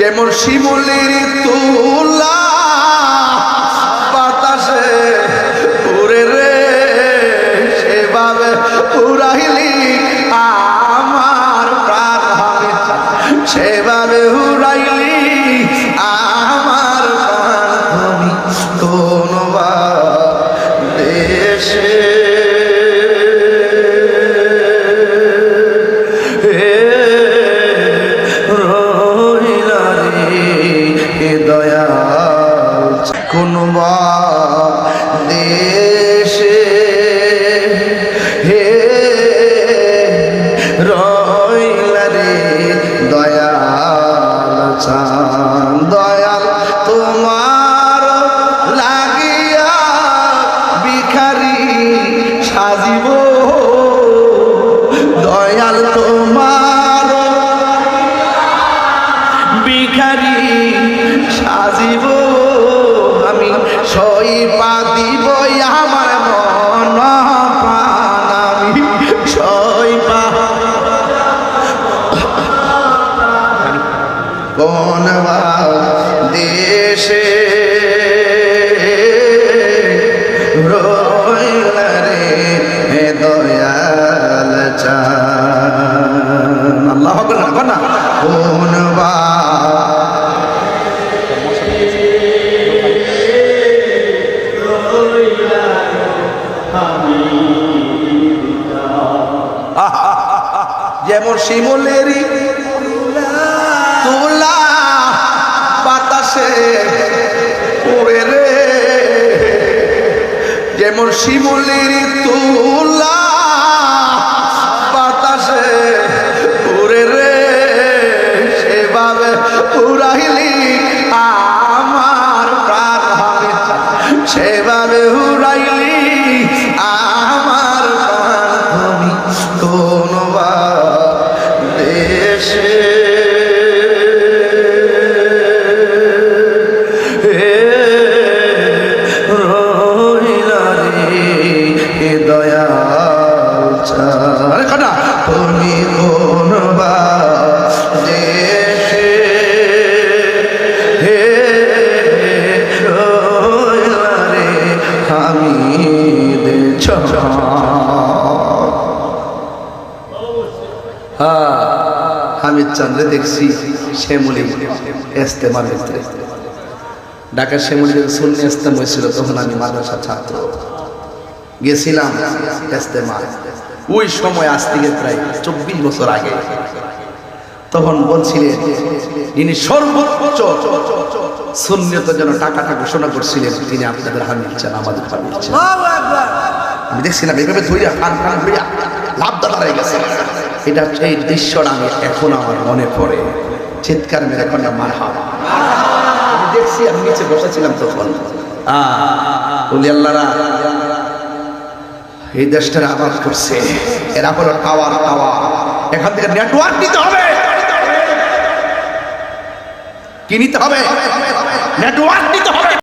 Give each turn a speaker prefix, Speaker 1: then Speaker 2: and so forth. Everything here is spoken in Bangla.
Speaker 1: যেমন শিমুলের তুলা বাতাসে উড়ে রে, সেভাবে উড়াইলি আমার প্রাণ আমি, সেভাবে উড়াইলি আমার প্রাণ আমি কোন দেশে কোন দেশে হে রইলা রে দয়াল চান, দয়াল তোমার লাগিয়া ভিখারি সাজিব, দয়াল তোমার ভিখারি সাজিব, আমি সইপা দিব আমার মন প্রাণ, আমি সইপা কোন দেশে রইলা রে দয়াল চান। আল্লাহ আকবার না, কোন যেমন শিমুলেরই তুলা বাতাসে উড়ে রে, যেমন শিমুলেরই তুলা বাতাসে উড়ে রে, সেভাবে উড়াইলি আমার প্রাণ আমি, সেভাবে উড়াইলি আমার প্রাণ আমি কোন দেশে রইলা রে দয়াল চান, তুমি কোন দেশে হে রইলা রে আমি দেশ। হামিদ চাঁদরে দেখছি শ্যামলী ইস্তেমার ভিতরে, ঢাকা শ্যামলী সুন্নি ইস্তেমা হয়েছিল, তখন আমি মাদ্রাসা ছাত্র গেছিলাম ইস্তেমা, ওই সময় আজ থেকে প্রায় 24 বছর আগে। তখন বলছিলেন যিনি সর্বোচ্চ সুন্নিয়তের জন্য টাকাটা ঘোষণা করছিলেন, তিনি আপনাদের হামিদ চাঁদ, আমাদের হামিদ চাঁদ। আমি দেখছিলাম এইভাবে ধইয়া ফান ফান হইয়া লাভ দাঁড়ায় গেছে। এটা এই দৃশ্যটা আমি এখন আমার মনে পড়ে, চিৎকার মেরে এখন মারহাবা। আমি দেখছি, আমি নিচে বসেছিলাম তখন। বলি আল্লাহরা এই দেশটার আবাদ করছে, এরা হলো টাওয়ার টাওয়ার, এখান থেকে নেটওয়ার্ক নিতে হবে। কি নিতে হবে? নেটওয়ার্ক নিতে হবে।